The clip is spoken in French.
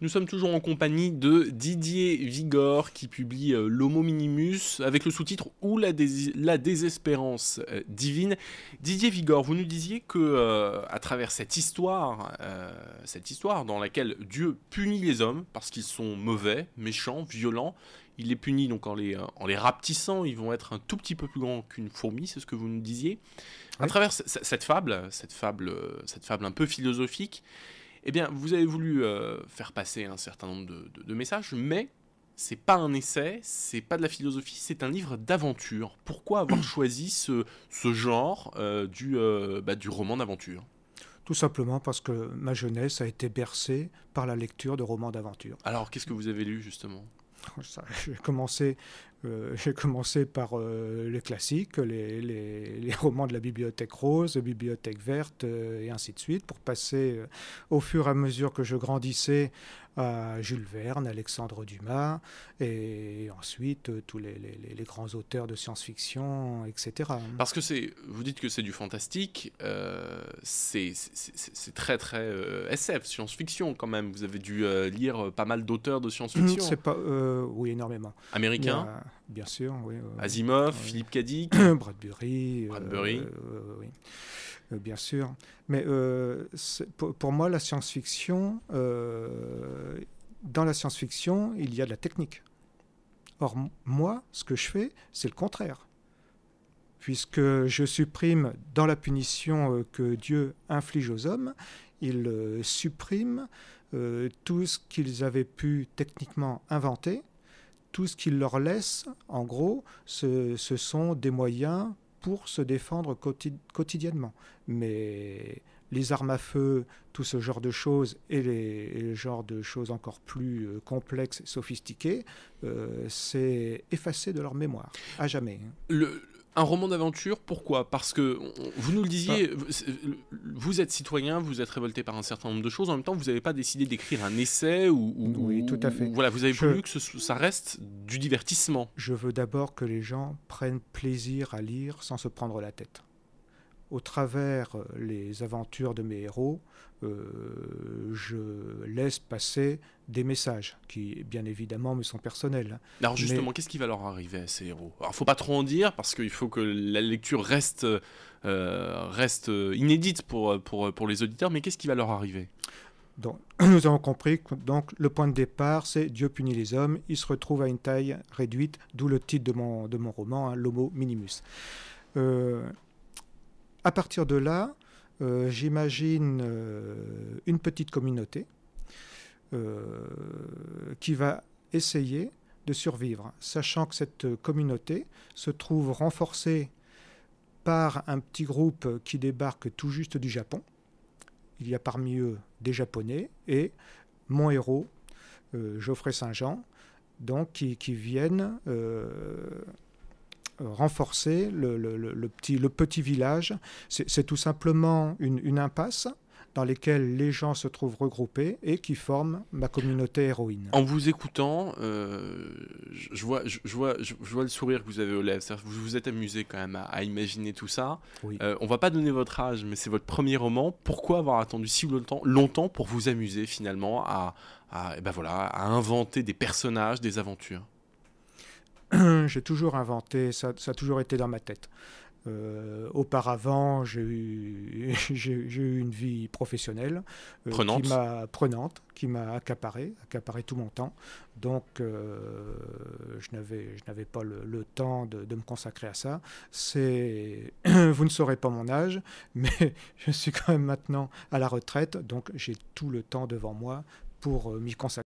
Nous sommes toujours en compagnie de Didier Vigor qui publie L'Homo Minimus avec le sous-titre « Ou la désespérance divine ». Didier Vigor, vous nous disiez que à travers cette histoire dans laquelle Dieu punit les hommes parce qu'ils sont mauvais, méchants, violents, il les punit donc en les rapetissant, ils vont être un tout petit peu plus grands qu'une fourmi, c'est ce que vous nous disiez. Oui. À travers cette fable un peu philosophique, eh bien, vous avez voulu faire passer un certain nombre de messages, mais c'est pas un essai, c'est pas de la philosophie, c'est un livre d'aventure. Pourquoi avoir choisi ce genre du roman d'aventure ? Tout simplement parce que ma jeunesse a été bercée par la lecture de romans d'aventure. Alors, qu'est-ce que vous avez lu, justement ? J'ai commencé par les classiques, les romans de la Bibliothèque Rose, la Bibliothèque Verte, et ainsi de suite, pour passer au fur et à mesure que je grandissais à Jules Verne, Alexandre Dumas, et ensuite tous les grands auteurs de science-fiction, etc. Parce que vous dites que c'est du fantastique, c'est très très SF, science-fiction quand même. Vous avez dû lire pas mal d'auteurs de science-fiction. Oui, énormément. Américains ? Bien sûr, oui. Asimov, Philippe K. Dick, Bradbury. Oui, bien sûr. Mais pour moi, la science-fiction, dans la science-fiction, il y a de la technique. Or, moi, ce que je fais, c'est le contraire. Puisque je supprime, dans la punition que Dieu inflige aux hommes, il supprime tout ce qu'ils avaient pu techniquement inventer. Tout ce qu'il leur laisse, en gros, ce sont des moyens pour se défendre quotidiennement. Mais les armes à feu, tout ce genre de choses, et les genres de choses encore plus complexes et sophistiquées, c'est effacé de leur mémoire, à jamais. Un roman d'aventure, pourquoi ? Parce que, vous nous le disiez, vous êtes citoyen, vous êtes révolté par un certain nombre de choses, en même temps, vous n'avez pas décidé d'écrire un essai Oui, tout à fait. Voilà, vous avez voulu que ça reste du divertissement. Je veux d'abord que les gens prennent plaisir à lire sans se prendre la tête. Au travers les aventures de mes héros, je laisse passer des messages qui, bien évidemment, me sont personnels. Alors justement, qu'est-ce qui va leur arriver à ces héros ? Alors, il ne faut pas trop en dire, parce qu'il faut que la lecture reste inédite pour les auditeurs, mais qu'est-ce qui va leur arriver ? Donc, nous avons compris que donc, le point de départ, c'est Dieu punit les hommes, ils se retrouvent à une taille réduite, d'où le titre de mon roman, hein, L'Homo Minimus. À partir de là, j'imagine une petite communauté qui va essayer de survivre, sachant que cette communauté se trouve renforcée par un petit groupe qui débarque tout juste du Japon. Il y a parmi eux des Japonais et mon héros, Geoffrey Saint-Jean, donc, qui viennent renforcer le petit village. C'est tout simplement une impasse dans laquelle les gens se trouvent regroupés et qui forment ma communauté héroïne. En vous écoutant, je vois le sourire que vous avez aux lèvres. Vous vous êtes amusé quand même à imaginer tout ça. Oui. On va pas donner votre âge, mais c'est votre premier roman. Pourquoi avoir attendu si longtemps pour vous amuser finalement à inventer des personnages, des aventures ? J'ai toujours inventé, ça a toujours été dans ma tête. Auparavant, j'ai eu une vie professionnelle qui m'a accaparé tout mon temps. Donc, je n'avais pas le temps de me consacrer à ça. Vous ne saurez pas mon âge, mais je suis quand même maintenant à la retraite, donc j'ai tout le temps devant moi pour m'y consacrer.